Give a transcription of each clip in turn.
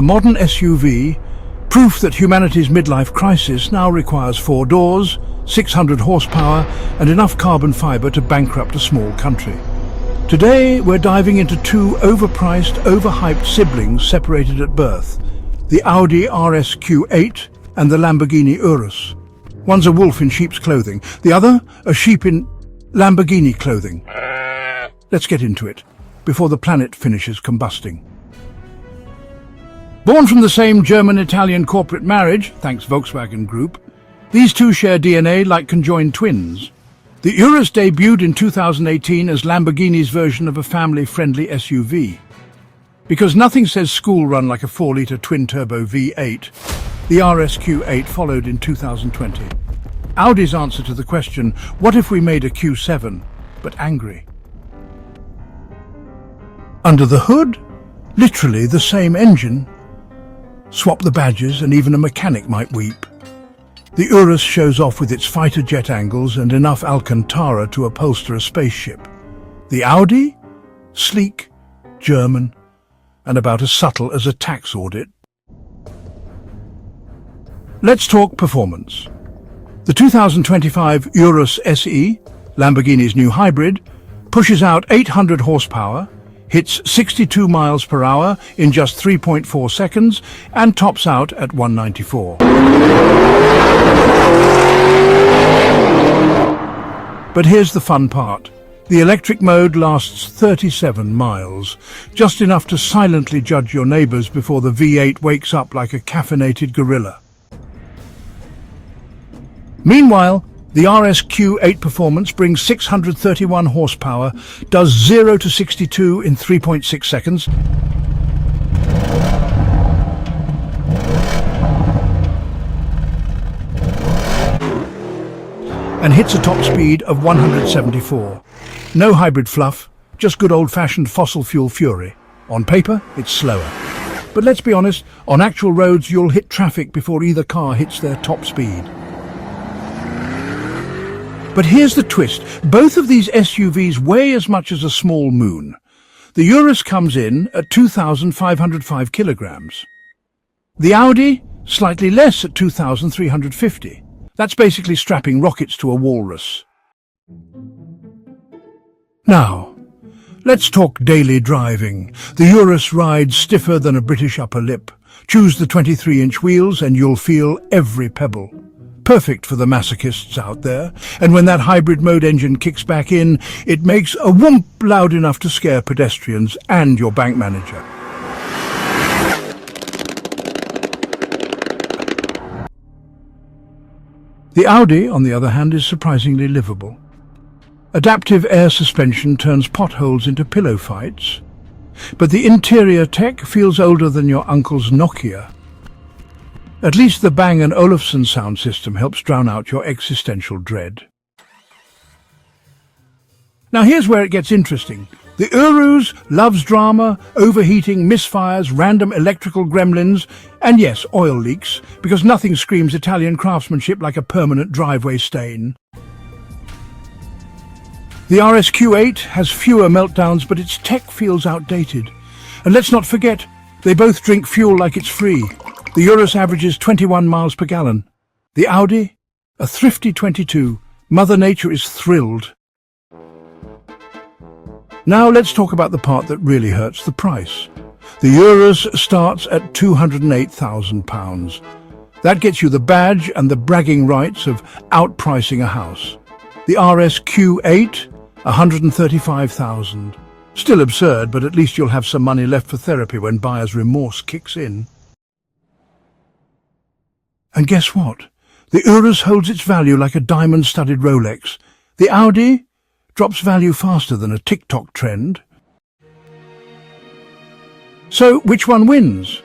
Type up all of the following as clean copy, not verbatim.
the modern SUV, proof that humanity's midlife crisis now requires 4 doors, 600 horsepower and enough carbon fiber to bankrupt a small country. Today we're diving into 2 overpriced, overhyped siblings separated at birth, the Audi RS Q8 and the Lamborghini Urus. One's a wolf in sheep's clothing, the other a sheep in Lamborghini clothing. Let's get into it, before the planet finishes combusting. Born from the same German-Italian corporate marriage, thanks Volkswagen Group, these two share DNA like conjoined twins. The Urus debuted in 2018 as Lamborghini's version of a family-friendly SUV. Because nothing says school run like a 4-litre twin-turbo V8, the RS Q8 followed in 2020. Audi's answer to the question, what if we made a Q7, but angry? Under the hood, literally the same engine. Swap the badges and even a mechanic might weep. The Urus shows off with its fighter jet angles and enough Alcantara to upholster a spaceship. The Audi? Sleek, German, and about as subtle as a tax audit. Let's talk performance. The 2025 Urus SE, Lamborghini's new hybrid, pushes out 800 horsepower, hits 62 miles per hour in just 3.4 seconds and tops out at 194. But here's the fun part. The electric mode lasts 37 miles, just enough to silently judge your neighbours before the V8 wakes up like a caffeinated gorilla. Meanwhile, the RS Q8 performance brings 631 horsepower, does 0 to 62 in 3.6 seconds, and hits a top speed of 174. No hybrid fluff, just good old-fashioned fossil fuel fury. On paper, it's slower. But let's be honest, on actual roads you'll hit traffic before either car hits their top speed. But here's the twist. Both of these SUVs weigh as much as a small moon. The Urus comes in at 2,505 kilograms. The Audi, slightly less at 2,350. That's basically strapping rockets to a walrus. Now, let's talk daily driving. The Urus rides stiffer than a British upper lip. Choose the 23-inch wheels and you'll feel every pebble. Perfect for the masochists out there, and when that hybrid mode engine kicks back in, it makes a whoomp loud enough to scare pedestrians and your bank manager. The Audi, on the other hand, is surprisingly livable. Adaptive air suspension turns potholes into pillow fights, but the interior tech feels older than your uncle's Nokia. At least the Bang & Olufsen sound system helps drown out your existential dread. Now here's where it gets interesting. The Urus loves drama, overheating, misfires, random electrical gremlins, and yes, oil leaks, because nothing screams Italian craftsmanship like a permanent driveway stain. The RS Q8 has fewer meltdowns, but its tech feels outdated. And let's not forget, they both drink fuel like it's free. The Urus averages 21 miles per gallon. The Audi, a thrifty 22. Mother Nature is thrilled. Now let's talk about the part that really hurts the price. The Urus starts at £208,000. That gets you the badge and the bragging rights of outpricing a house. The RS Q8, £135,000. Still absurd, but at least you'll have some money left for therapy when buyer's remorse kicks in. And guess what? The Urus holds its value like a diamond-studded Rolex. The Audi drops value faster than a TikTok trend. So, which one wins?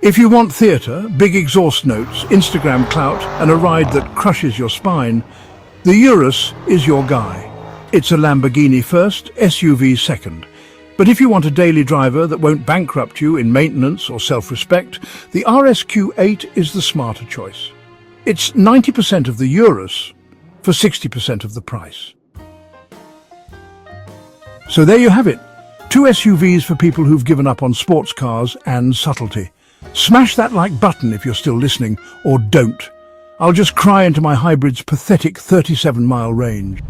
If you want theatre, big exhaust notes, Instagram clout, and a ride that crushes your spine, the Urus is your guy. It's a Lamborghini first, SUV second. But if you want a daily driver that won't bankrupt you in maintenance or self-respect, the RS Q8 is the smarter choice. It's 90% of the Urus for 60% of the price. So there you have it. 2 SUVs for people who've given up on sports cars and subtlety. Smash that like button if you're still listening, or don't. I'll just cry into my hybrid's pathetic 37-mile range.